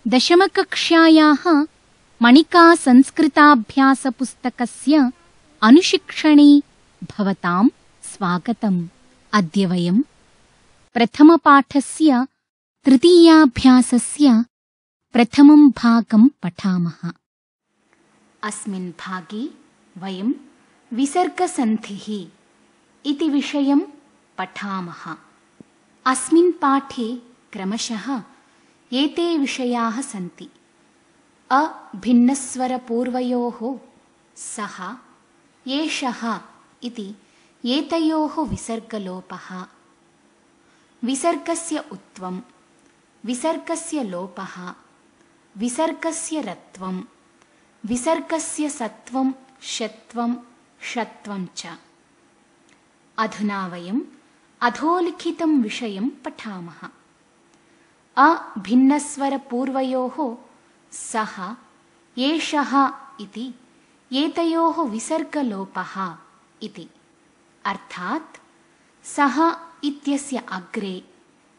दशमकक्ष्यायाः मणिकासंस्कृताभ्यासपुस्तकस्य अनुशिक्षणे भवतां स्वागतम्। अद्य वयं प्रथमपाठस्य तृतीयाभ्यासस्य प्रथमं भागं पठामः। अस्मिन् भागे वयं विसर्गसन्धिः इति विषयं पठामः। अस्मिन् पाठे क्रमशः एते विषयाः सन्ति। अभिन्नस्वरपूर्वयोः सः एषः इति एतयोः विसर्गलोपः, विसर्गस्य उत्वं, विसर्गस्य लोपः, विसर्गस्य रत्वं, विसर्गस्य सत्वं, शत्वं, षत्वं च। अधुना वयम् अधोलिखितं विषयं पठामः। अभिन्नस्वरपूर्वयोः सः एषः इति एतयोः विसर्गलोपः इति। अर्थात् सः इत्यस्य अग्रे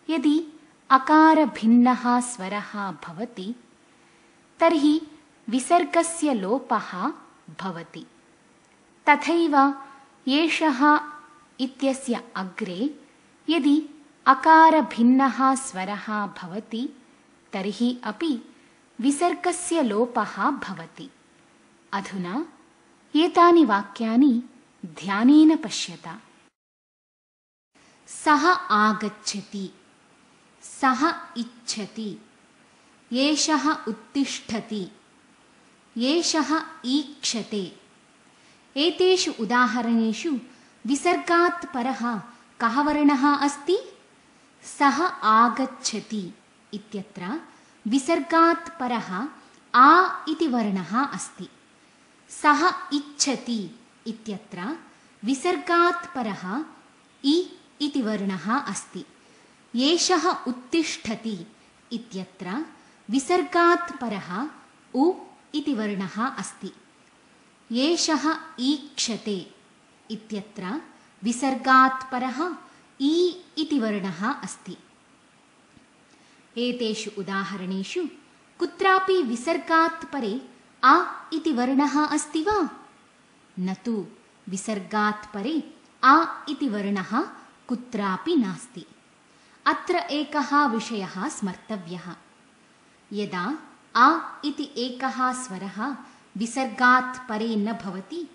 यदि अकारभिन्नः स्वरः भवति तर्हि विसर्गस्य लोपः भवति। तथैव एषः इत्यस्य अग्रे यदि अकारभिन्नः स्वरः भवति तर्हि अपि विसर्गस्य लोपः भवति। अधुना एतानि वाक्यानि ध्यानेन पश्यता। सः आगच्छति, सः इच्छति, एषः उत्तिष्ठति, एषः ईक्षते। एतेषु उदाहरणेषु विसर्गात् परः कः वर्णः अस्ति? सः आगच्छति इत्यत्र विसर्गात् परः आ इति वर्णः अस्ति। सः इच्छति इत्यत्र विसर्गात् परः इ इति वर्णः अस्ति। एषः उत्तिष्ठति इत्यत्र विसर्गात् परः उ इति वर्णः अस्ति। एषः ईक्षते इत्यत्र विसर्गात् परः ई इति वर्णः अस्ति। एतेषु उदाहरणेषु कुत्रापि विसर्गात् परे आ इति वर्णः अस्ति वा? न तु। विसर्गात् परे आ इति वर्णः कुत्रापि नास्ति। अत्र एकः विषयः स्मर्तव्यः। यदा आ इति एकः स्वरः विसर्गात् परे न भवति,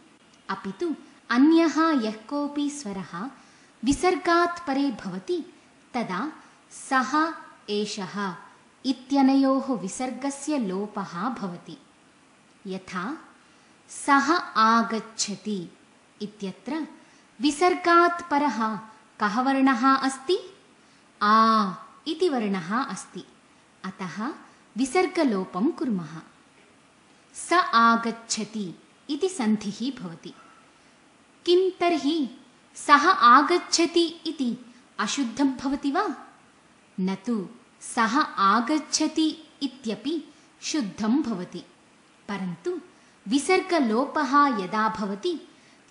अपि तु अन्यः यः कोऽपि स्वरः विसर्गात् परे भवति, तदा सः एषः इत्यनयोः विसर्गस्य लोपः भवति। यथा सः आगच्छति इत्यत्र विसर्गात् परः कः वर्णः अस्ति? आ इति वर्णः अस्ति। अतः विसर्गलोपं कुर्मः। स आगच्छति इति सन्धिः भवति। किं तर्हि सः आगच्छति इति अशुद्धं भवति वा? न तु। सः आगच्छति इत्यपि शुद्धं भवति। परन्तु विसर्गलोपः यदा भवति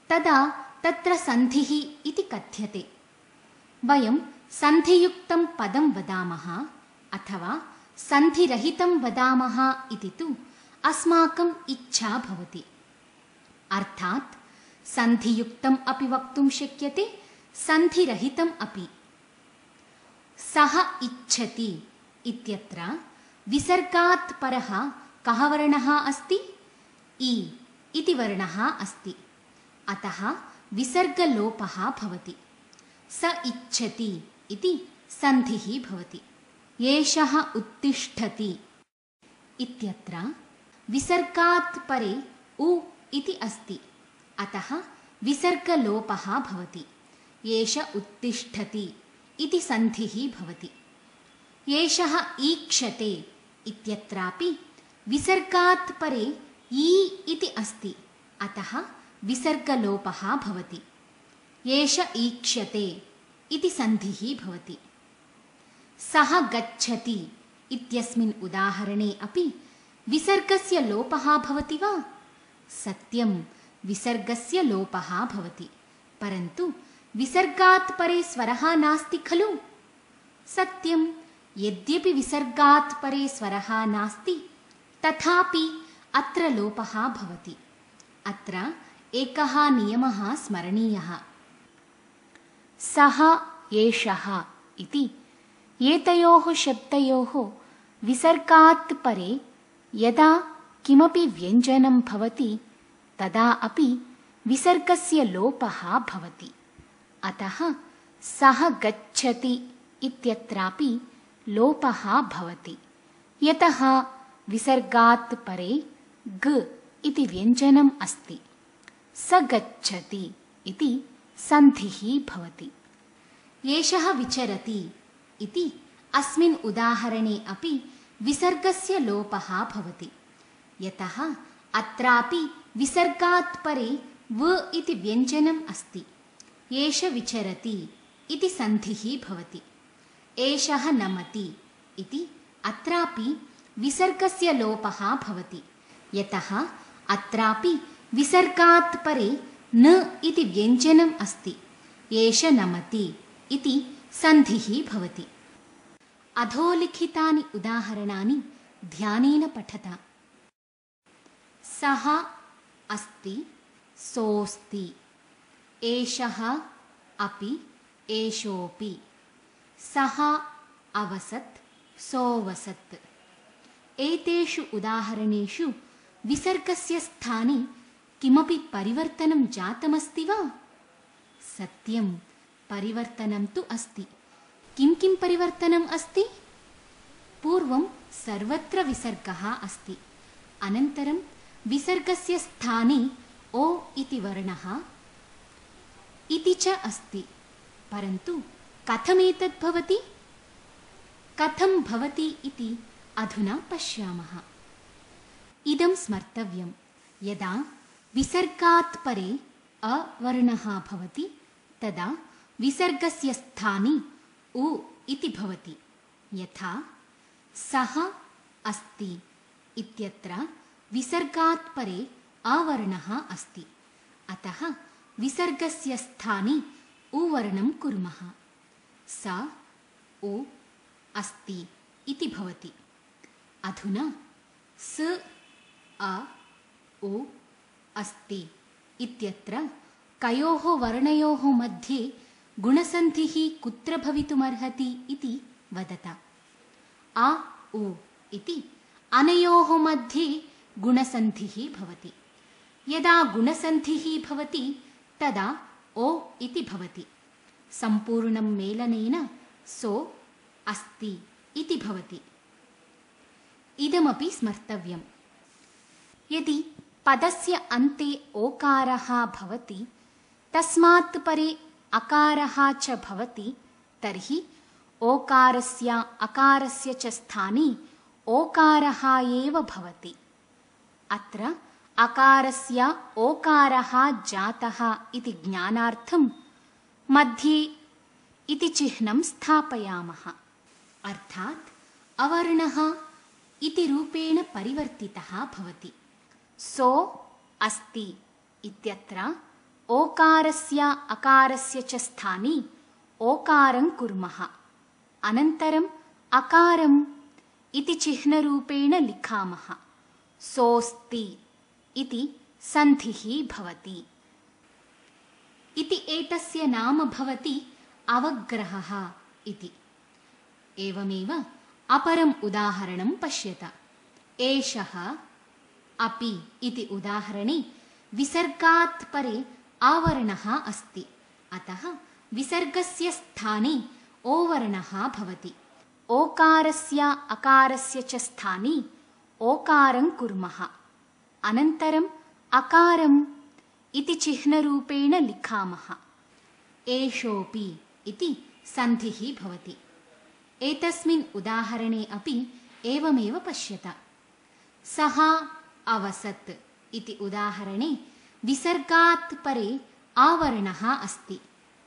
तदा तत्र सन्धिः इति कथ्यते। वयं सन्धियुक्तं पदं वदामः अथवा सन्धिरहितं वदामः इति तु अस्माकम् इच्छा भवति। अर्थात् सन्धियुक्तम् अपि वक्तुं शक्यते, सन्धिरहितम् अपि। सः इच्छति इत्यत्र विसर्गात् परः कः वर्णः अस्ति? इ इति वर्णः अस्ति। अतः विसर्गलोपः भवति। स इच्छति इति सन्धिः भवति। एषः उत्तिष्ठति इत्यत्र विसर्गात् परे उ इति अस्ति। अतः विसर्गलोपः भवति। एष उत्तिष्ठति इति सन्धिः भवति। एषः ईक्षते इत्यत्रापि विसर्गात् परे ई इति अस्ति। अतः विसर्गलोपः भवति। एष ईक्ष्यते इति सन्धिः भवति। सः गच्छति इत्यस्मिन् उदाहरणे अपि विसर्गस्य लोपः भवति वा? सत्यं, विसर्गस्य लोपः भवति। परन्तु विसर्गात् परे स्वरः नास्ति खलु? सत्यं, यद्यपि विसर्गात् परे स्वरः नास्ति तथापि अत्र लोपः भवति। अत्र एकः नियमः स्मरणीयः। सः एषः इति एतयोः शब्दयोः विसर्गात् परे यदा किमपि व्यञ्जनं भवति तदा अपि विसर्गस्य लोपः भवति। अतः सः गच्छति इत्यत्रापि लोपः भवति, यतः विसर्गात् परे ग इति व्यञ्जनम् अस्ति। स गच्छति इति सन्धिः भवति। एषः विचरति इति अस्मिन् उदाहरणे अपि विसर्गस्य लोपः भवति, यतः अत्रापि विसर्गात् परे व इति व्यञ्जनम् अस्ति। एष विचरति इति सन्धिः भवति। एषः नमति इति अत्रापि विसर्गस्य लोपः भवति, यतः अत्रापि विसर्गात् परे न इति व्यञ्जनम् अस्ति। एष नमति इति सन्धिः भवति। अधोलिखितानि उदाहरणानि ध्यानेन पठत। सः अस्ति, सोऽस्ति, एषः अपि, एषोऽपि, सः अवसत्, सोऽवसत्। एतेषु उदाहरणेषु विसर्गस्य स्थाने किमपि परिवर्तनं जातमस्ति वा? सत्यं, परिवर्तनं तु अस्ति। किं किं परिवर्तनम् अस्ति? पूर्वं सर्वत्र विसर्गः अस्ति, अनन्तरं विसर्गस्य स्थाने ओ इति वर्णः इति च अस्ति। परन्तु कथमेतत् भवति? कथं भवति इति अधुना पश्यामः। इदं स्मर्तव्यं, यदा विसर्गात् परे अवर्णः भवति तदा विसर्गस्य स्थाने उ इति भवति। यथा सः अस्ति इत्यत्र विसर्गात् परे अवर्णः अस्ति, अतः विसर्गस्य स्थाने उवर्णं कुर्मः। स उ अस्ति इति भवति। अधुना स अ उ अस्ति इत्यत्र कयोः वर्णयोः मध्ये गुणसन्धिः कुत्र भवितुमर्हति इति वदत। आ उ इति अनयोः मध्ये गुणसन्धिः भवति। यदा गुणसन्धिः भवति तदा ओ इति भवति। सम्पूर्णं मेलनेन सो अस्ति इति भवति। इदमपि स्मर्तव्यं। यदि पदस्य अन्ते ओकारः भवति तस्मात् परे अकारः च भवति तर्हि ओकारस्य अकारस्य च स्थाने ओकारः एव भवति। अत्र अकारस्य ओकारः जातः इति ज्ञानार्थं मध्ये इति चिह्नं स्थापयामः। अर्थात् अवर्णः इति रूपेण परिवर्तितः भवति। सो अस्ति इत्यत्र ओकारस्य अकारस्य च स्थाने ओकारं कुर्मः। अनन्तरम् अकारम् इति चिह्नरूपेण लिखामः। सोऽस्ति इति सन्धिः भवति। इति एतस्य नाम भवति अवग्रहः इति। एवमेव अपरम् उदाहरणं पश्यत। एषः अपि इति उदाहरणे विसर्गात् परे आवर्णः अस्ति, अतः विसर्गस्य स्थाने ओवर्णः भवति। ओकारस्य अकारस्य च स्थाने ओकारं कुर्मः। अनन्तरम् अकारम् इति चिह्नरूपेण लिखामः। एषोऽपि इति सन्धिः भवति। एतस्मिन् उदाहरणे अपि एवमेव पश्यत। सः अवसत् इति उदाहरणे विसर्गात् परे आवर्णः अस्ति,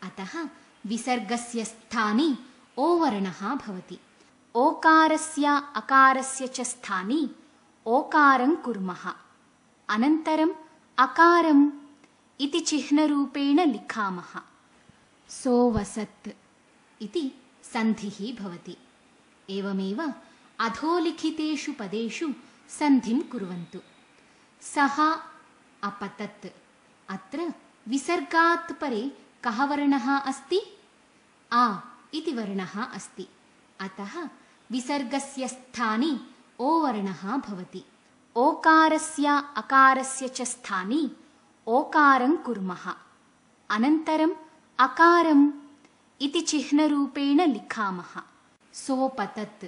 अतः विसर्गस्य स्थाने ओवर्णः भवति। ओकारस्य अकारस्य च स्थाने ओकारं कुर्मः। अनन्तरम् अकारम् इति चिह्नरूपेण लिखामः। सोऽवसत् इति सन्धिः भवति। एवमेव अधोलिखितेषु पदेषु सन्धिं कुर्वन्तु। सः अपतत्। अत्र विसर्गात् परे कः वर्णः अस्ति? आ इति वर्णः अस्ति। अतः विसर्गस्य स्थाने ओ वर्णः भवति। ओकारस्य अकारस्य च स्थाने ओकारं कुर्मः। अनन्तरम् अकारम् इति चिह्नरूपेण लिखामः। सोपतत्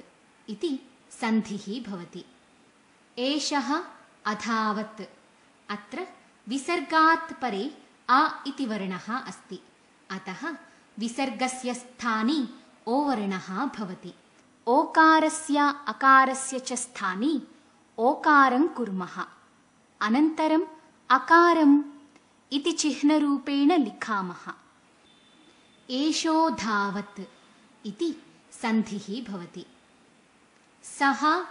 इति सन्धिः भवति। एषः अधावत्। अत्र विसर्गात् परे आ इति वर्णः अस्ति। अतः विसर्गस्य स्थाने ओ वर्णः भवति। ओकारस्य अकारस्य च स्थाने ओकारं कुर्मः। अनन्तरम् अकारम् इति चिह्नरूपेण लिखामः। एषोधावत् इति सन्धिः भवति। सः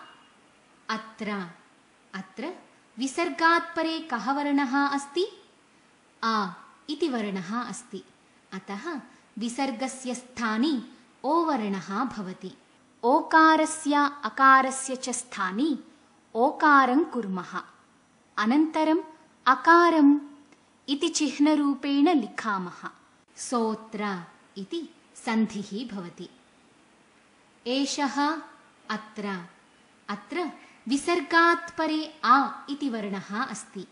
अत्र। अत्र विसर्गात् परे कः वर्णः अस्ति? आ इति वर्णः अस्ति। अतः विसर्गस्य स्थाने ओ वर्णः भवति। ओकारस्य अकारस्य च स्थाने ओकारं कुर्मः। अनन्तरम् अकारम् इति चिह्नरूपेण लिखामः। सोऽत्र इति सन्धिः भवति। एषः अत्र। अत्र विसर्गात् परे आ इति वर्णः अस्ति।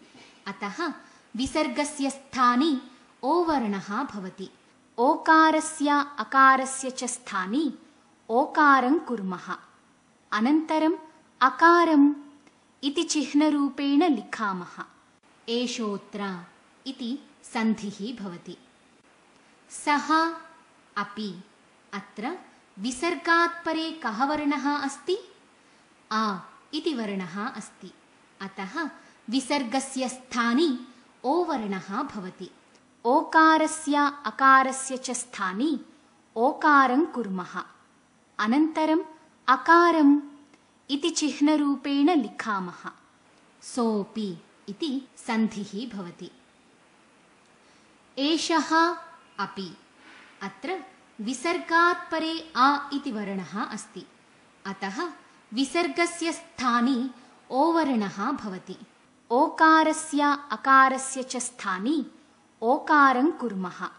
अतः विसर्गस्य स्थाने ओ वर्णः भवति। ओकारस्य अकारस्य च स्थाने ओकारं कुर्मः। अनन्तरम् अकारम् इति चिह्नरूपेण लिखामः। एषोऽत्र इति सन्धिः भवति। सः अपि। अत्र विसर्गात् परे कः वर्णः अस्ति? आ इति वर्णः अस्ति। अतः विसर्गस्य स्थाने ओ वर्णः भवति। ओकारस्य अकारस्य च स्थाने ओकारं कुर्मः। अनन्तरम् अकारम् इति चिह्नरूपेण लिखामः। सोऽपि इति सन्धिः भवति। एषः अपि। अत्र विसर्गात् परे आ इति वर्णः अस्ति। अतः विसर्गस्य स्थाने ओ वर्णः भवति। ओकारस्य अकारस्य च स्थाने ओकारं कुर्मः।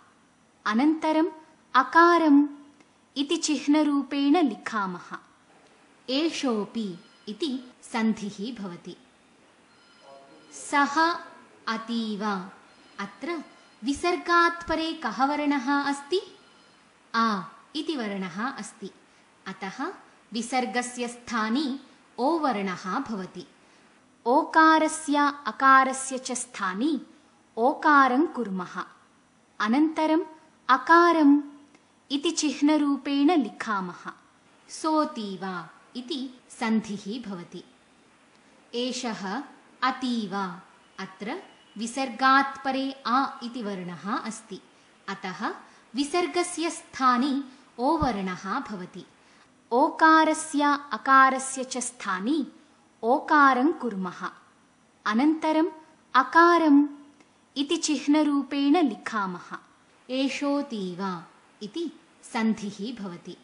अनन्तरम् अकारम् इति चिह्नरूपेण लिखामः। एषोऽपि इति सन्धिः भवति। सः अतीव। अत्र विसर्गात् परे कः वर्णः अस्ति? आ इति वर्णः अस्ति। अतः विसर्गस्य स्थाने ओ वर्णः भवति। ओकारस्य अकारस्य च स्थाने ओकारं कुर्मः। अनन्तरम् अकारम् इति चिह्नरूपेण लिखामः। सोऽतीव इति सन्धिः भवति। एषः अतीव। अत्र विसर्गात् परे आ इति वर्णः अस्ति। अतः विसर्गस्य स्थाने ओ वर्णः भवति। ओकारस्य अकारस्य च स्थाने ओकारं कुर्मः। अनन्तरम् अकारम् इति चिह्नरूपेण लिखामः। एषोऽतीव इति सन्धिः भवति।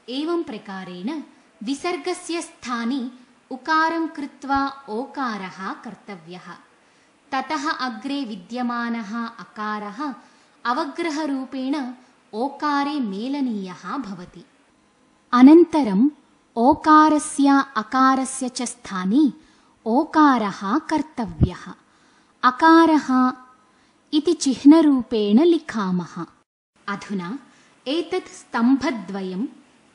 एवं प्रकारेण विसर्गस्य स्थाने उकारं कृत्वा ओकारः कर्तव्यः। ततः अग्रे विद्यमानः अकारः अवग्रहरूपेण ओकारे मेलनीयः भवति। अनन्तरम् ओकारस्य अकारस्य च स्थाने ओकारः कर्तव्यः। अकारः इति चिह्नरूपेण लिखामः। अधुना एतत् स्तम्भद्वयं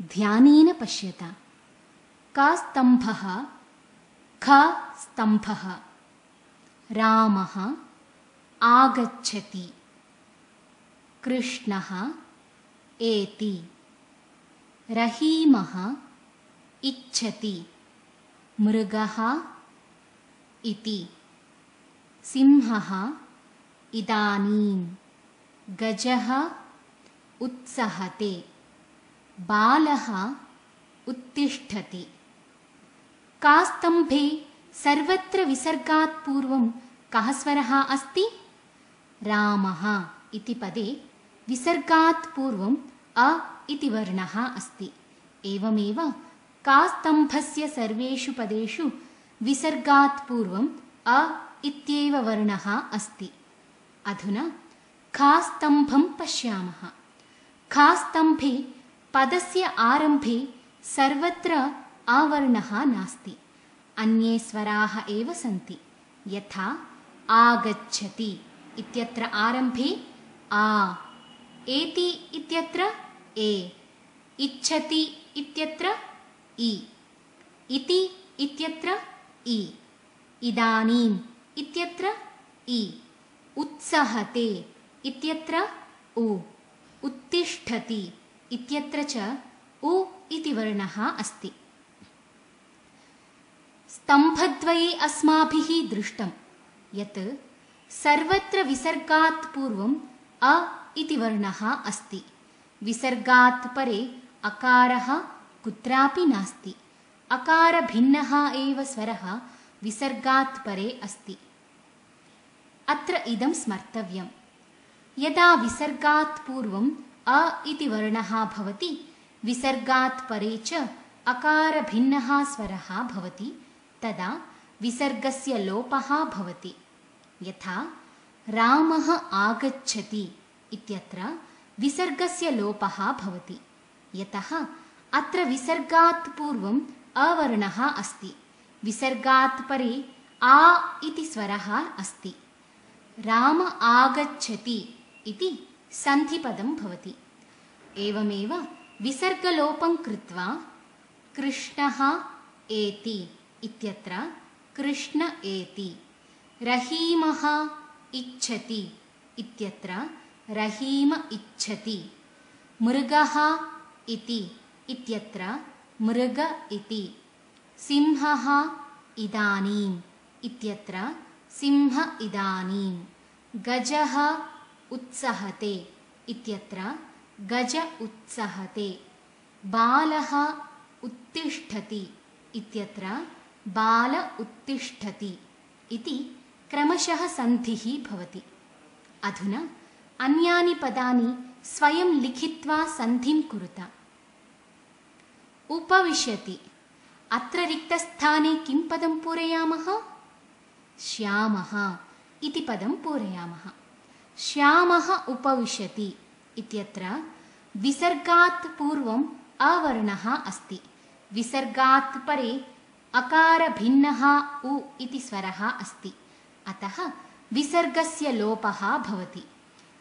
ध्यानेन पश्यत। क स्तम्भः, ख स्तम्भः। रामः आगच्छति, कृष्णः एति, रहीमः इच्छति, मृगः इति, सिंहः इदानीं, गजः उत्सहते, बालः उत्तिष्ठति। कास्तम्भे सर्वत्र विसर्गात् पूर्वं कः स्वरः अस्ति? रामः इति पदे विसर्गात् पूर्वं अ इति वर्णः अस्ति। एवमेव कास्तम्भस्य सर्वेषु पदेषु विसर्गात् पूर्वम् अ इत्येव वर्णः अस्ति। अधुना खास्तम्भं पश्यामः। खास्तम्भे पदस्य आरम्भे सर्वत्र आवर्णः नास्ति, अन्ये स्वराः एव सन्ति। यथा आगच्छति इत्यत्र आरम्भे आ, एति इत्यत्र ए, इच्छति इत्यत्र इ, इति इत्यत्र इ, इदानीम् इत्यत्र इ, उत्सहते इत्यत्र उ, उत्तिष्ठति इत्यत्र च उ इति वर्णः अस्ति। स्तम्भद्वये अस्माभिः दृष्टं यत् सर्वत्र विसर्गात् पूर्वम् अ इति वर्णः अस्ति। विसर्गात् परे अकारः कुत्रापि नास्ति। अकारभिन्नः एव स्वरः विसर्गात् परे अस्ति। अत्र इदं स्मर्तव्यम्। यदा विसर्गात् पूर्वम् अ इति वर्णः भवति, विसर्गात् परे च अकारभिन्नः स्वरः भवति, तदा विसर्गस्य लोपः भवति। यथा रामः आगच्छति इत्यत्र विसर्गस्य लोपः भवति, यतः अत्र विसर्गात् पूर्वम् अवर्णः अस्ति। विसर्गात् परे आ इति स्वरः अस्ति। राम आगच्छति इति सन्धिपदं भवति। एवमेव विसर्गलोपं कृत्वा कृष्णः एति इत्यत्र कृष्ण एति, रहीमः इच्छति इत्यत्र रहीम इच्छति, मृगः इति इत्यत्र मृग इति, सिंहः इदानीम् इत्यत्र सिंह इदानीं, गजः उत्सहते इत्यत्र गज उत्सहते, बालः उत्तिष्ठति इत्यत्र बाल उत्तिष्ठति इति क्रमशः सन्धिः भवति। अधुना अन्यानि पदानि स्वयं लिखित्वा सन्धिं कुरुत। उपविशति, अत्र रिक्तस्थाने किं पदं पूरयामः? श्यामः इति पदं पूरयामः। श्यामः उपविशति इत्यत्र विसर्गात् पूर्वम् अवर्णः अस्ति। विसर्गात् परे अकारभिन्नः उ इति स्वरः अस्ति, अतः विसर्गस्य लोपः भवति।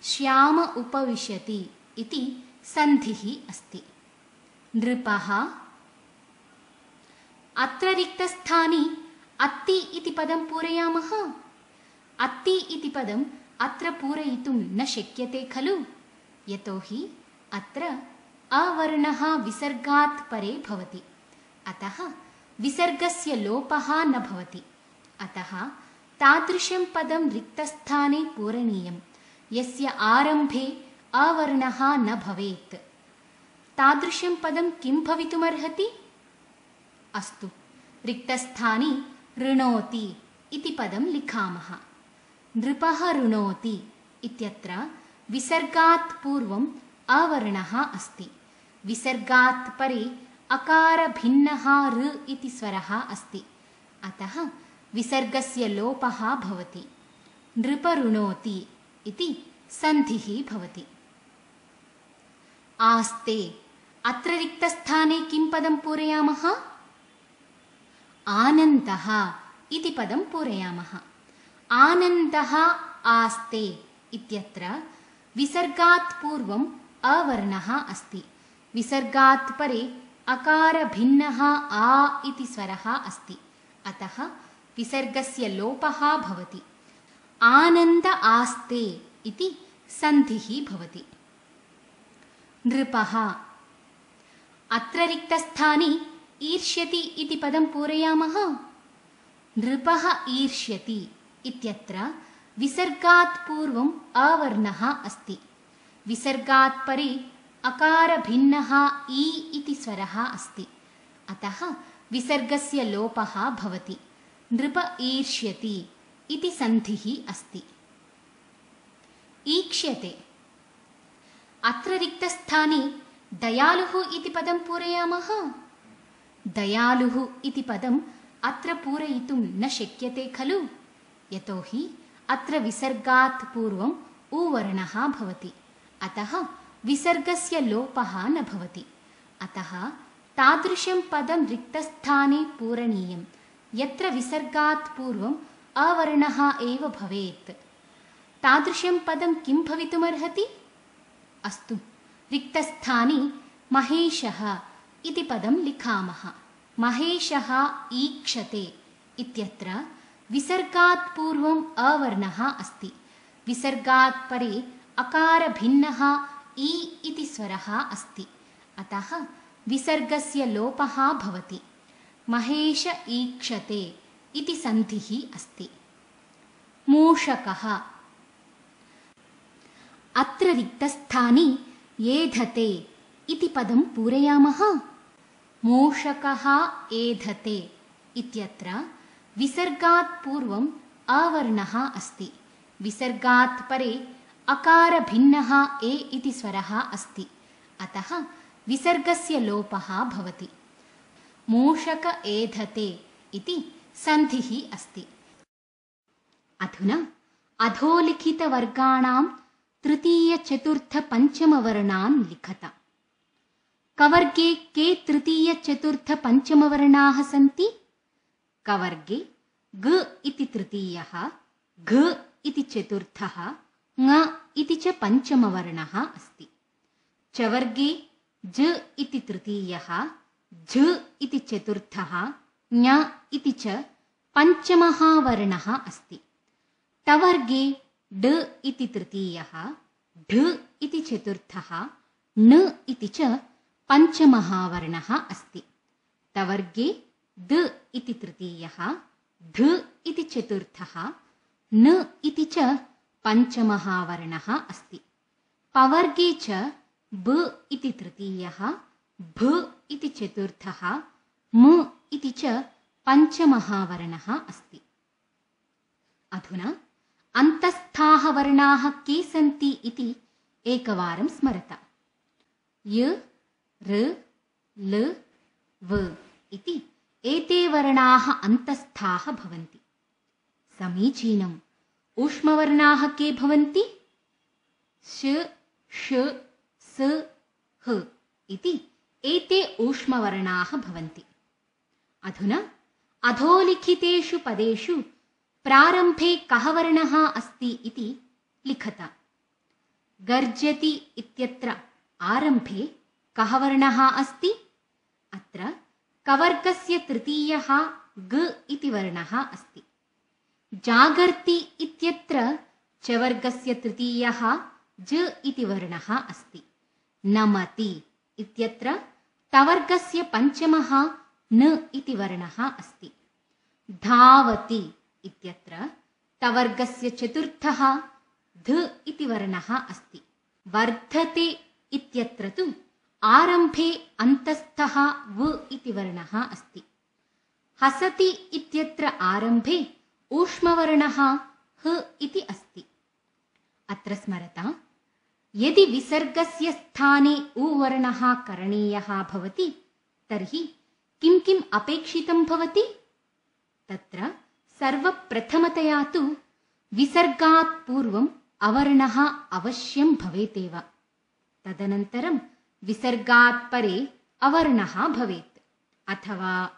श्याम उपविशति इति सन्धिः अस्ति। नृपः, अत्र रिक्तस्थाने अत्ति इति पदं पूरयामः। अत्ति इति पदम् अत्र पूरयितुं न शक्यते खलु, यतोहि अत्र अवर्णः विसर्गात् परे भवति, अतः विसर्गस्य लोपः न भवति। अतः तादृशं पदं रिक्तस्थाने पूरणीयं यस्य आरम्भे अवर्णः न भवेत्। तादृशं पदं किं भवितुमर्हति? अस्तु, रिक्तस्थाने ऋणोति इति पदं लिखामः। नृपः ऋणोति इत्यत्र विसर्गात् पूर्वम् अवर्णः अस्ति। विसर्गात् परे अकारभिन्नः ऋ इति स्वरः अस्ति, अतः विसर्गस्य लोपः भवति। नृपऋणोति इति सन्धिः भवति। आस्ते, अत्र रिक्तस्थाने किं पदं पूरयामः? आनन्दः इति पदं पूरयामः। आनन्दः आस्ते इत्यत्र विसर्गात् पूर्वम् अवर्णः अस्ति। विसर्गात् परे अकारभिन्नः आ इति स्वरः अस्ति, अतः विसर्गस्य लोपः भवति। आनन्द आस्ते इति सन्धिः भवति। नृपः, अत्र रिक्तस्थाने ईर्ष्यति इति पदं पूरयामः। नृपः ईर्ष्यति इत्यत्र विसर्गात् पूर्वम् अवर्णः अस्ति। विसर्गात् परे अकारभिन्नः ई इति स्वरः अस्ति, अतः विसर्गस्य लोपः भवति। नृप ईर्ष्यति इति सन्धिः अस्ति। ईक्ष्यते, अत्र रिक्तस्थाने दयालुः इति पदं पूरयामः। दयालुः इति पदम् अत्र पूरयितुं न शक्यते खलु, यतोहि अत्र विसर्गात् पूर्वम् उवर्णः भवति, अतः विसर्गस्य लोपः न भवति। अतः तादृशं पदं रिक्तस्थाने पूरणीयं यत्र विसर्गात् पूर्वम् अवर्णः एव भवेत्। तादृशं पदं किं भवितुमर्हति? अस्तु, रिक्तस्थाने महेशः इति पदं लिखामः। महेशः ईक्षते इत्यत्र विसर्गात् पूर्वम् अवर्णः अस्ति। विसर्गात् परे अकारभिन्नः ई इति स्वरः अस्ति, अतः विसर्गस्य लोपः भवति। महेश ईक्षते इति सन्धिः अस्ति। मूषकः, अत्र रिक्तस्थाने एधते इति पदं पूरयामः। मूषकः एधते इत्यत्र विसर्गात् पूर्वम् अवर्णः अस्ति। विसर्गात् परे अकारभिन्नः ए इति स्वरः अस्ति, अतः विसर्गस्य लोपः भवति। मूषक एधते इति सन्धिः अस्ति। अधुना अधोलिखितवर्गाणां तृतीयचतुर्थपञ्चमवर्णान् लिखत। कवर्गे के तृतीयचतुर्थपञ्चमवर्णाः सन्ति? कवर्गे ग इति तृतीयः, घ इति चतुर्थः, ङ इति च पञ्चमवर्णः अस्ति। चवर्गे ज इति तृतीयः, झ इति चतुर्थः, ञ इति च पञ्चमः वर्णः अस्ति। टवर्गे ड इति तृतीयः, ढ इति चतुर्थः, ण इति च पञ्चमः वर्णः अस्ति। टवर्गे द इति तृतीयः, ढ इति चतुर्थः, न इति च पञ्चमः वर्णः अस्ति। पवर्गे च ब इति तृतीयः, भ इति चतुर्थः, म इति च पञ्चमः वर्णः अस्ति। अधुना अन्तस्थाः वर्णाः के सन्ति इति एकवारं स्मरत। य, र, ल, व इति एते वर्णाः अन्तस्थाः भवन्ति। समीचीनम्। ऊष्मवर्णाः के भवन्ति? श, ष, स, ह इति एते ऊष्मवर्णाः भवन्ति। अधुना अधोलिखितेषु पदेषु प्रारम्भे कः वर्णः अस्ति इति लिखत। गर्जति इत्यत्र आरम्भे कः वर्णः अस्ति? अत्र कवर्गस्य तृतीयः ग इति वर्णः अस्ति। जागर्ति इत्यत्र चवर्गस्य तृतीयः ज इति वर्णः अस्ति। नमति इत्यत्र तवर्गस्य पञ्चमः न इति वर्णः अस्ति। धावति इत्यत्र तवर्गस्य चतुर्थः ध इति वर्णः अस्ति। वर्धते इत्यत्र तु आरम्भे अन्तस्थः व इति वर्णः अस्ति। हसति इत्यत्र आरम्भे ऊष्मवर्णः ह इति अस्ति। अत्र स्मरता, यदि विसर्गस्य स्थाने उवर्णः करणीयः भवति तर्हि किं किम् अपेक्षितं भवति? तत्र सर्वप्रथमतया तु विसर्गात् पूर्वम् अवर्णः अवश्यं भवेतेव। तदनन्तरं विसर्गात् परे अवर्णः भवेत्, अथवा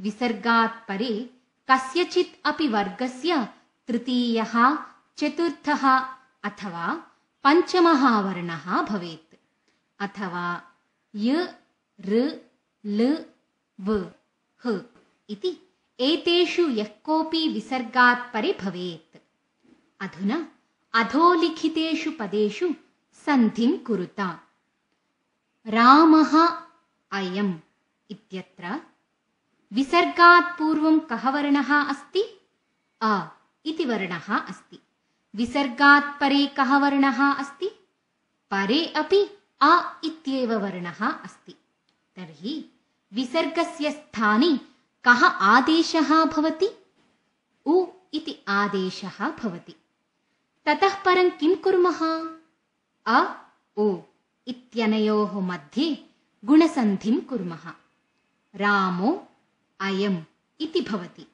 विसर्गात् परे कस्यचित् अपि वर्गस्य तृतीयः, चतुर्थः अथवा पञ्चमः वर्णः भवेत्, अथवा य, र, ल, व, ह इति एतेषु यः कोऽपि विसर्गात् परे भवेत्। अधुना अधोलिखितेषु पदेषु सन्धिं कुरुत। रामः अयम् इत्यत्र विसर्गात् पूर्वं कः वर्णः अस्ति? अ इति वर्णः अस्ति। विसर्गात् परे कः वर्णः अस्ति? परे अपि अ इत्येव वर्णः अस्ति। तर्हि विसर्गस्य स्थाने कः आदेशः भवति? उ इति आदेशः भवति। ततः परं किं कुर्मः? अ, उ इत्यनयोः मध्ये गुणसन्धिं कुर्मः। रामो अयम् इति भवति।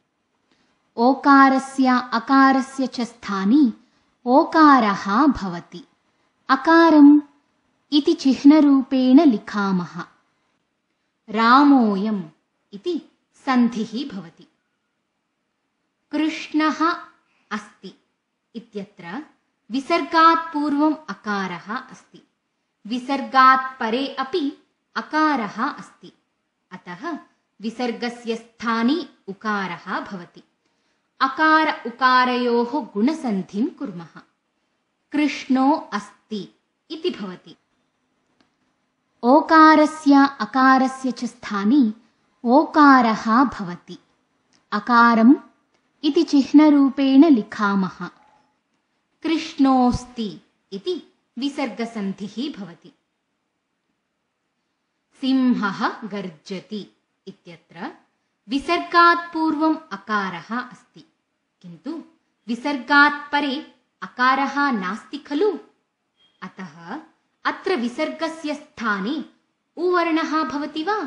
ओकारस्य अकारस्य च स्थाने ओकारः भवति। अकारम् इति चिह्नरूपेण लिखामः। रामोऽयम् इति सन्धिः भवति। कृष्णः अस्ति इत्यत्र विसर्गात् पूर्वम् अकारः अस्ति। विसर्गात् परे अपि अकारः अस्ति। अतः विसर्गस्य स्थाने उकारः भवति। अकार उकारयोः गुणसन्धिं कुर्मः। कृष्णो अस्ति इति भवति। ओकारस्य अकारस्य च स्थाने ओकारः भवति। अकारम् इति चिह्नरूपेण लिखामः। कृष्णोऽस्ति इति विसर्गसन्धिः भवति। सिंहः गर्जति इत्यत्र विसर्गात् पूर्वम् अकारः अस्ति, किन्तु विसर्गात् परे अकारः नास्ति खलु। अतः अत्र विसर्गस्य स्थाने उवर्णः भवति वा?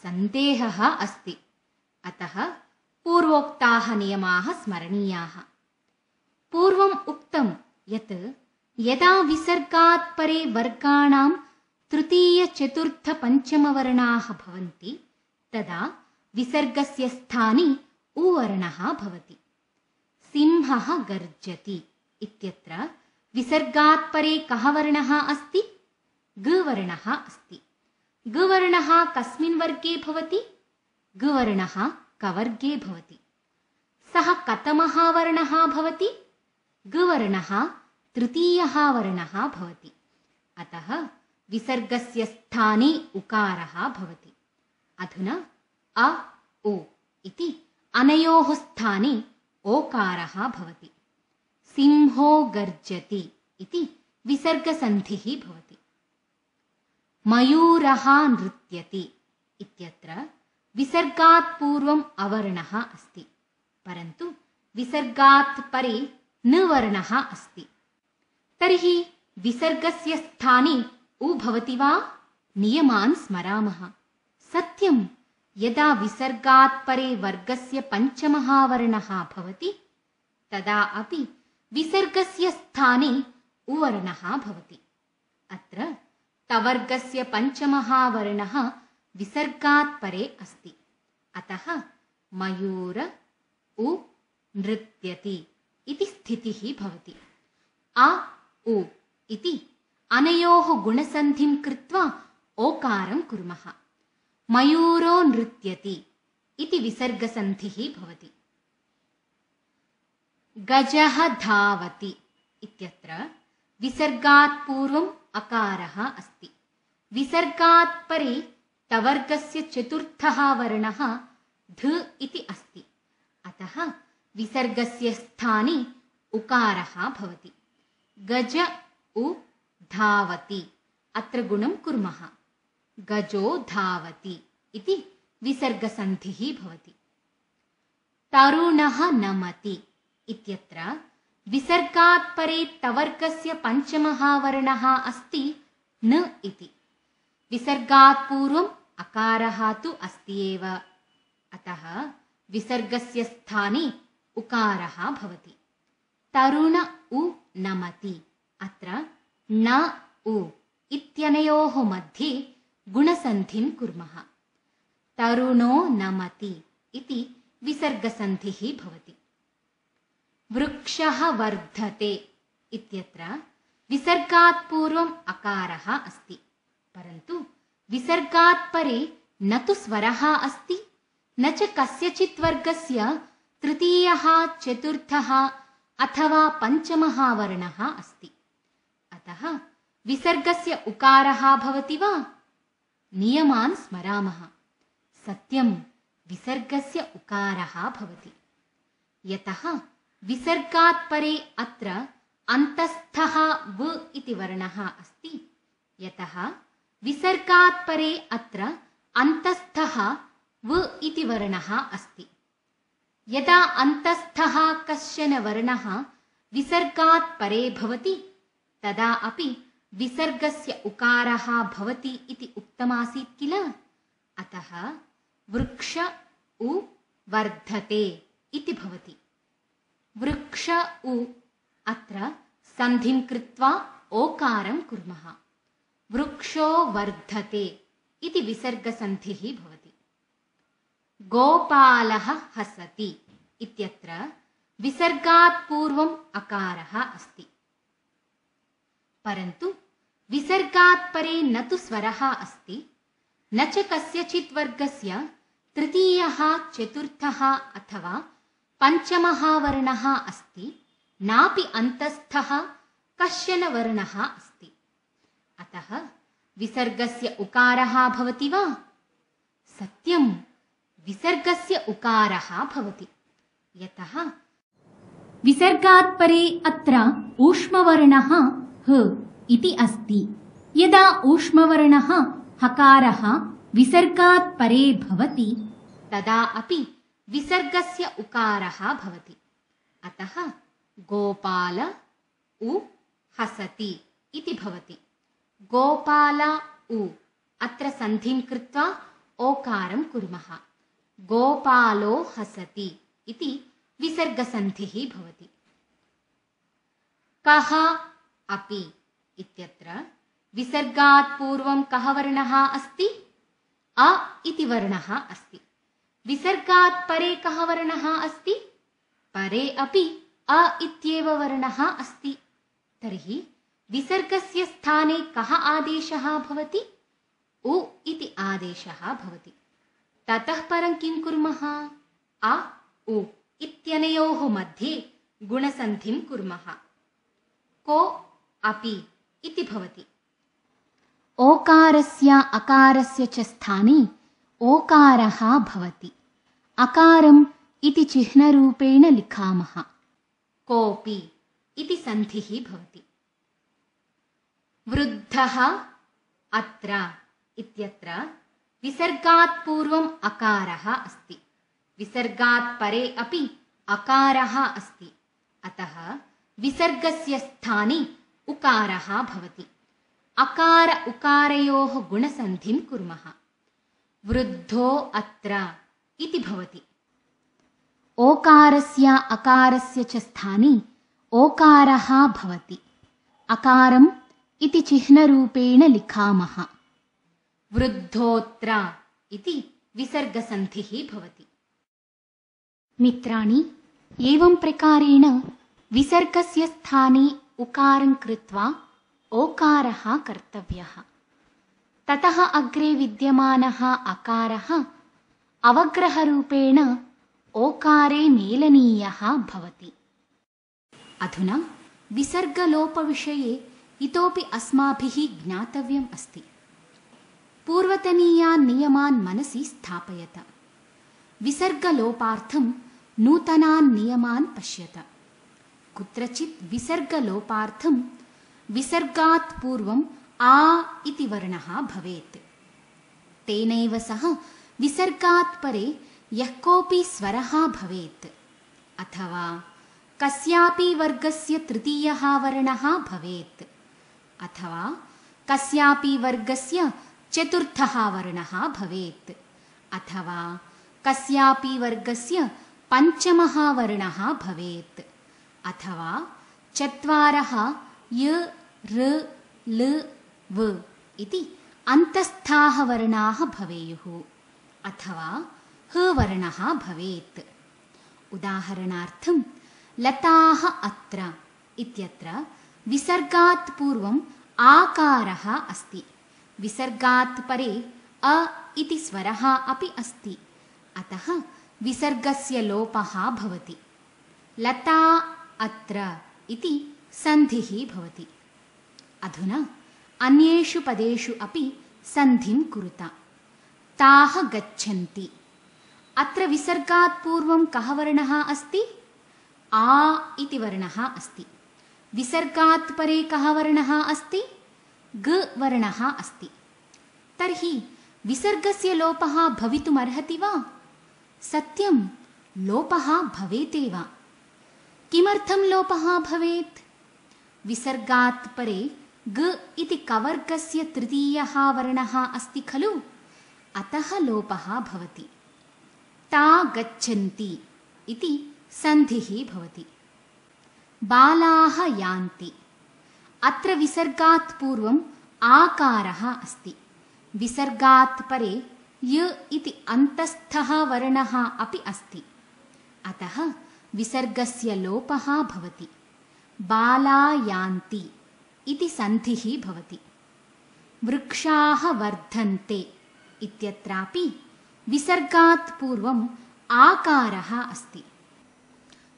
सन्देहः अस्ति। अतः पूर्वोक्ताः नियमाः स्मरणीयाः। पूर्वम् उक्तं यत् यदा विसर्गात् परे वर्गाणां तृतीय चतुर्थ पञ्चमवर्णाः भवन्ति तदा विसर्गस्य स्थाने उवर्णः भवति। सिंहः गर्जति इत्यत्र विसर्गात् परे कः वर्णः अस्ति? ग-वर्णः अस्ति। ग-वर्णः कस्मिन् वर्गे भवति? ग-वर्णः कवर्गे भवति। सः कतमः वर्णः भवति? ग-वर्णः तृतीयः वर्णः भवति। अतः विसर्गस्य स्थाने उकारः भवति। अधुना अ उ इति अनयोः स्थाने ओकारः भवति। सिंहो गर्जति इति विसर्गसन्धिः भवति। मयूरः नृत्यति इत्यत्र विसर्गात् पूर्वम् अवर्णः अस्ति, परन्तु विसर्गात् परे न वर्णः अस्ति। तर्हि विसर्गस्य स्थाने उ भवति वा? नियमान् स्मरामः। सत्यं, यदा विसर्गात् परे वर्गस्य पञ्चमः वर्णः भवति तदा अपि विसर्गस्य स्थाने उवर्णः भवति। अत्र तवर्गस्य पञ्चमः वर्णः विसर्गात् परे अस्ति। अतः मयूर उ नृत्यति इति स्थितिः भवति। अ उ इति अनयोः गुणसन्धिं कृत्वा ओकारं कुर्मः। मयूरो नृत्यति इति विसर्गसन्धिः भवति। गजः धावति इत्यत्र विसर्गात् पूर्वम् अकारः अस्ति। विसर्गात् परे तवर्गस्य चतुर्थः वर्णः ध इति अस्ति। अतः विसर्गस्य स्थाने उकारः भवति। गज उ धावति, अत्र गुणं कुर्मः। गजो धावति इति विसर्गसन्धिः भवति। तरुणः नमति इत्यत्र विसर्गात् परे तवर्गस्य पञ्चमः वर्णः अस्ति न इति। विसर्गात् पूर्वम् अकारः तु अस्ति एव। अतः विसर्गस्य स्थाने उकारः भवति। तरुण उ नमति, अत्र न उ इत्यनयोः मध्ये गुणसन्धिं कुर्मः। तरुणो नमति इति विसर्गसन्धिः भवति। वृक्षः वर्धते इत्यत्र विसर्गात् पूर्वम् अकारः अस्ति, परन्तु विसर्गात् परे न तु स्वरः अस्ति न च कस्यचित् वर्गस्य तृतीयः चतुर्थः अथवा पञ्चमः वर्णः अस्ति। अतः विसर्गस्य उकारः भवति वा? नियमान् स्मरामः। सत्यं, विसर्गस्य उकारः भवति। यतः विसर्गात् परे अत्र अन्तस्थः व इति वर्णः अस्ति, यतः विसर्गात् परे अत्र अन्तस्थः व इति वर्णः अस्ति। यदा अन्तस्थः कश्चन वर्णः विसर्गात् परे भवति तदा अपि विसर्गस्य उकारः भवति इति उक्तमासीत् किल, अतः वृक्ष उ वर्धते इति भवति। वृक्ष उ अत्र सन्धिं कृत्वा ओकारं कुर्मः। वृक्षो वर्धते इति विसर्गसन्धिः भवति। गोपालः हसति इत्यत्र विसर्गात् पूर्वम् अकारः अस्ति, परन्तु विसर्गात् परे न तु स्वरः अस्ति, न च कस्यचित् वर्गस्य तृतीयः, चतुर्थः अथवा पञ्चमः वर्णः अस्ति, नापि अन्तस्थः कश्चन वर्णः अस्ति। अतः विसर्गस्य उकारः भवति वा? सत्यं, विसर्गस्य उकारः भवति। यतः विसर्गात् परे अत्र ऊष्मवर्णः ह इति अस्ति। यदा ऊष्मवर्णः हकारः विसर्गात् परे भवति तदा अपि विसर्गस्य उकारः भवति। अतः गोपाल उ हसति इति भवति। गोपाल उ अत्र सन्धिं कृत्वा ओकारं कुर्मः। गोपालो हसति इति विसर्गसन्धिः भवति। कः अपि इत्यत्र विसर्गात् पूर्वं कः वर्णः अस्ति? अ इति वर्णः अस्ति। विसर्गात् परे कः वर्णः अस्ति? परे अपि अ इत्येव वर्णः अस्ति। तर्हि विसर्गस्य स्थाने कः आदेशः भवति? उ इति आदेशः भवति। ततः परं किं कुर्मः? अ उ इत्यनयोः मध्ये गुणसन्धिं कुर्मः। को अपि इति भवति। ओकारस्य अकारस्य च स्थाने ओकारः भवति। अकारम् इति चिह्नरूपेण लिखामः। कोऽपि इति सन्धिः भवति। वृद्धः अत्र इत्यत्र विसर्गात् पूर्वम् अकारः अस्ति। विसर्गात् परे अपि अकारः अस्ति। अतः विसर्गस्य स्थाने उकारः भवति। अकार उकारयोः गुणसन्धिं कुर्मः। वृद्धो अत्र इति भवति। ओकारस्य अकारस्य च स्थाने ओकारः भवति। अकारम् इति चिह्नरूपेण लिखामः। वृद्धोऽत्र इति विसर्गसन्धिः भवति। मित्राणि, एवं प्रकारेण विसर्गस्य स्थाने उकारं कृत्वा ओकारः कर्तव्यः। ततः अग्रे विद्यमानः अकारः अवग्रहरूपेण ओकारे मेलनीयः भवति। अधुना विसर्गलोपविषये इतोपि अस्माभिः ज्ञातव्यम् अस्ति। पूर्वतनीयान् नियमान् मनसि स्थापयत। विसर्गलोपार्थं नूतनान् नियमान् पश्यत। कुत्रचित् विसर्गलोपार्थं विसर्गात् पूर्वम् आ इति वर्णः भवेत्। तेनैव सह विसर्गात् परे यः कोऽपि स्वरः भवेत्, अथवा कस्यापि वर्गस्य तृतीयः वर्णः भवेत्, अथवा कस्यापि वर्गस्य चतुर्थः वर्णः भवेत्, अथवा कस्यापि वर्गस्य पञ्चमः वर्णः भवेत्, अथवा चत्वारः य ऋ ल व इति अन्तस्थाः वर्णाः भवेयुः, अथवा ह वर्णः भवेत्। उदाहरणार्थं लताः अत्र इत्यत्र विसर्गात् पूर्वम् आकारः अस्ति। विसर्गात् परे अ इति स्वरः अपि अस्ति। अतः विसर्गस्य लोपः भवति। लता अत्र इति सन्धिः भवति। अधुना अन्येषु पदेषु अपि सन्धिं कुरुत। ताः गच्छन्ति। अत्र विसर्गात् पूर्वं कः वर्णः अस्ति? आ इति वर्णः अस्ति। विसर्गात् परे कः वर्णः अस्ति? ग वर्णः अस्ति। तर्हि विसर्गस्य लोपः भवितुमर्हति वा? सत्यं, लोपः भवेतेव। किमर्थं लोपः भवेत्? विसर्गात् परे ग इति कवर्गस्य तृतीयः वर्णः अस्ति खलु, अतः लोपः भवति। ता गच्छन्ति इति सन्धिः भवति। बालाः यान्ति। अत्र विसर्गात् पूर्वम् आकारः अस्ति। विसर्गात् परे य इति अन्तस्थः वर्णः अपि अस्ति। अतः विसर्गस्य लोपः भवति। बाला यान्ति इति सन्धिः भवति। वृक्षाः वर्धन्ते इत्यत्रापि विसर्गात् पूर्वम् आकारः अस्ति।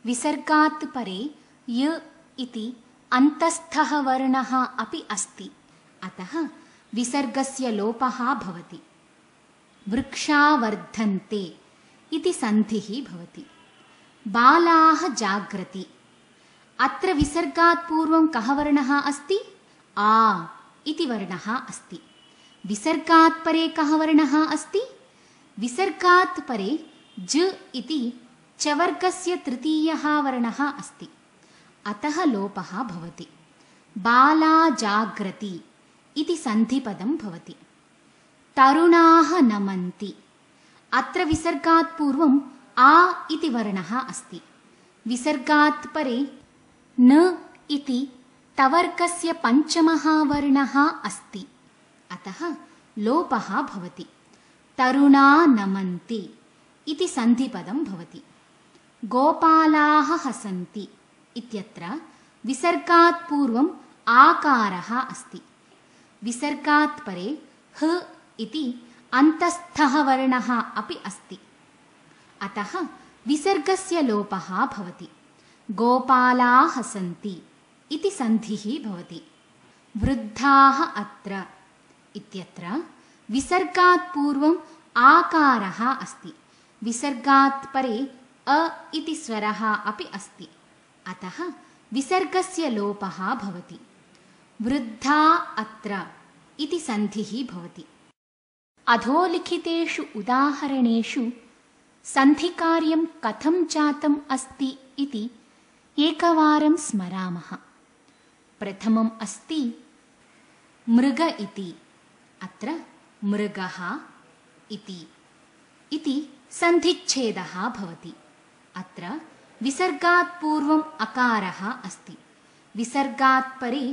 विसर्गात् परे य इति अन्तस्थः वर्णः अपि अस्ति। अतः विसर्गस्य लोपः भवति। वृक्षा वर्धन्ते इति सन्धिः भवति। बालाः जाग्रति। अत्र विसर्गात् पूर्वं कः वर्णः अस्ति? आ इति वर्णः अस्ति। विसर्गात् परे कः वर्णः अस्ति? विसर्गात् परे ज इति चवर्गस्य तृतीयः वर्णः अस्ति। अतः लोपः भवति। बाला जाग्रति इति सन्धिपदं भवति। तरुणाः नमन्ति। अत्र विसर्गात् पूर्वम् आ इति वर्णः अस्ति। विसर्गात् परे न इति तवर्गस्य पञ्चमः वर्णः अस्ति। अतः लोपः भवति। तरुणा नमन्ति इति सन्धिपदं भवति। गोपालाः हसन्ति इत्यत्र विसर्गात् पूर्वम् आकारः अस्ति। विसर्गात् परे ह इति अन्तस्थः वर्णः अपि अस्ति। अतः विसर्गस्य लोपः भवति। गोपालाः हसन्ति इति सन्धिः भवति। वृद्धाः अत्र इत्यत्र विसर्गात् पूर्वम् आकारः अस्ति। विसर्गात् परे अ इति स्वरः अपि अस्ति। अतः विसर्गस्य लोपः भवति। वृद्धा अत्र इति सन्धिः भवति। अधोलिखितेषु उदाहरणेषु सन्धिकार्यं कथं जातम् अस्ति इति एकवारं स्मरामः। प्रथमम् अस्ति मृग इति। अत्र मृगः इति सन्धिच्छेदः भवति। अत्र विसर्गात् पूर्वम् अकारः अस्ति। विसर्गात् परे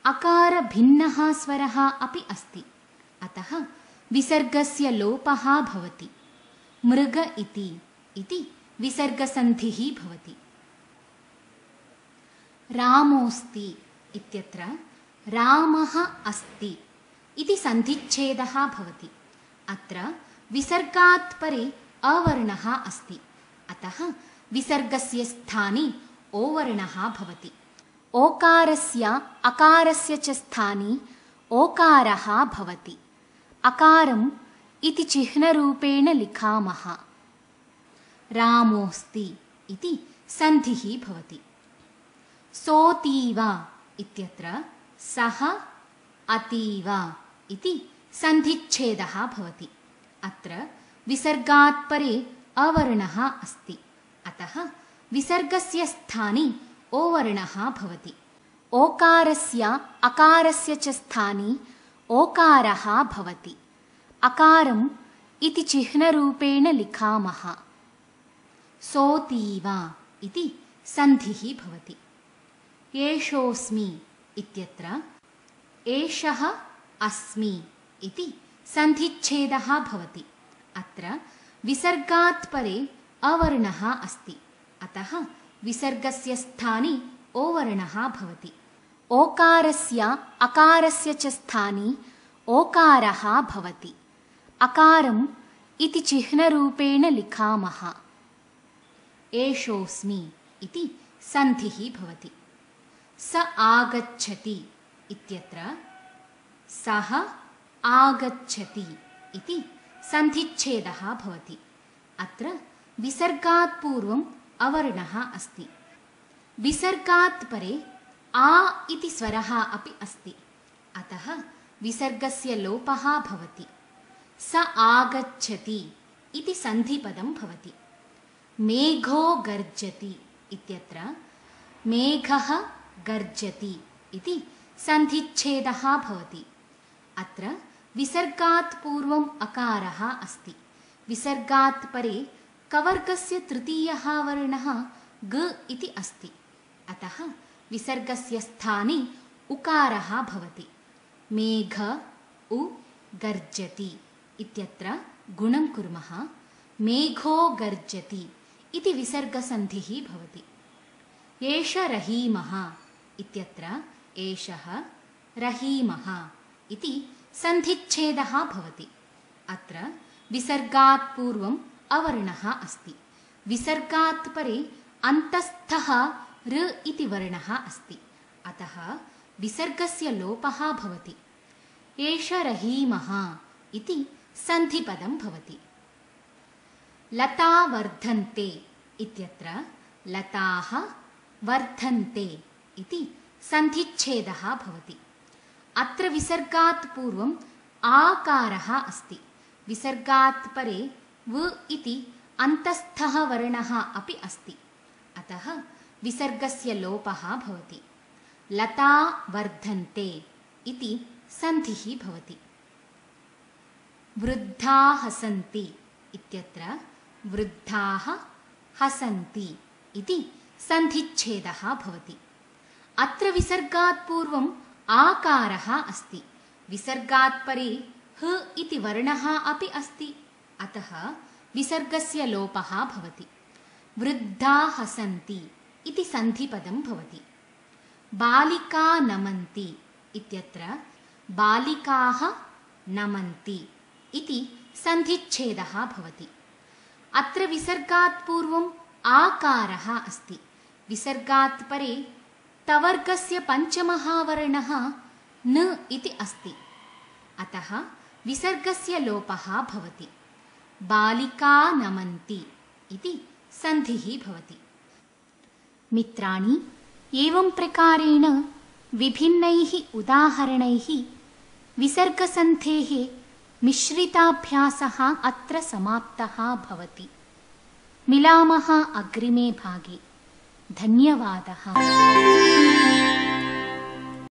अकारभिन्नः स्वरः अपि अस्ति। अतः विसर्गस्य लोपः भवति। मृग इति विसर्गसन्धिः भवति। रामोऽस्ति इत्यत्र रामः अस्ति इति सन्धिच्छेदः भवति। अत्र विसर्गात् परे अवर्णः अस्ति। अतः विसर्गस्य स्थाने ओवर्णः भवति। ओकारस्य अकारस्य च स्थाने ओकारः भवति। अकारम् इति चिह्नरूपेण लिखामः। रामोऽस्ति इति सन्धिः भवति। सोऽतीव इत्यत्र सः अतीव इति सन्धिच्छेदः भवति। अत्र विसर्गात् परे अवर्णः अस्ति। अतः विसर्गस्य स्थाने ओवर्णः भवति। ओकारस्य अकारस्य च स्थाने ओकारः भवति। अकारम् इति चिह्नरूपेण लिखामः। सोऽतीव इति सन्धिः भवति। एषोऽस्मि इत्यत्र एषः अस्मि इति सन्धिच्छेदः भवति। अत्र विसर्गात् परे अवर्णः अस्ति। अतः विसर्गस्य स्थाने ओवर्णः भवति। ओकारस्य अकारस्य च स्थाने ओकारः भवति। अकारम् इति चिह्नरूपेण लिखामः। एषोऽस्मि इति सन्धिः भवति। स आगच्छति इत्यत्र सः आगच्छति इति सन्धिच्छेदः भवति। अत्र विसर्गात् पूर्वम् अवर्णः अस्ति। विसर्गात् परे आ इति स्वरः अपि अस्ति। अतः विसर्गस्य लोपः भवति। स आगच्छति इति सन्धिपदं भवति। मेघो गर्जति इत्यत्र मेघः गर्जति इति सन्धिच्छेदः भवति। अत्र विसर्गात् पूर्वम् अकारः अस्ति। विसर्गात् परे कवर्गस्य तृतीयः वर्णः ग इति अस्ति। अतः विसर्गस्य स्थाने उकारः भवति। मेघ उ गर्जति इत्यत्र गुणं कुर्मः। मेघो गर्जति इति विसर्गसन्धिः भवति। एष रहीमः इत्यत्र एषः रहीमः इति सन्धिच्छेदः भवति। अत्र विसर्गात् पूर्वम् अवर्णः अस्ति। विसर्गात् परे अन्तस्थः ऋ इति वर्णः अस्ति। अतः विसर्गस्य लोपः भवति। एष रहीमः इति सन्धिपदं भवति। लता वर्धन्ते इत्यत्र लताः वर्धन्ते इति सन्धिच्छेदः भवति। अत्र विसर्गात् पूर्वम् आकारः अस्ति। विसर्गात् परे व इति अन्तस्थः वर्णः अपि अस्ति। अतः विसर्गस्य लोपः भवति। लता वर्धन्ते इति सन्धिः भवति। वृद्धा हसन्ति इत्यत्र वृद्धाः हसन्ति इति सन्धिच्छेदः भवति। अत्र विसर्गात् पूर्वम् आकारः अस्ति। विसर्गात् परे ह इति वर्णः अपि अस्ति। अतः विसर्गस्य लोपः भवति। वृद्धा हसन्ति इति सन्धिपदं भवति। बालिका नमन्ति इत्यत्र बालिकाः नमन्ति इति सन्धिच्छेदः भवति। अत्र विसर्गात् पूर्वम् आकारः अस्ति। विसर्गात् परे तवर्गस्य पञ्चमः वर्णः न इति अस्ति। अतः विसर्गस्य लोपः भवति। बालिका नमन्ति इति सन्धिः भवति। मित्राणि, एवं प्रकारेण विभिन्नैः उदाहरणैः विसर्गसन्धेः मिश्रिताभ्यासः अत्र समाप्तः भवति। मिलामः अग्रिमे भागे। धन्यवादः।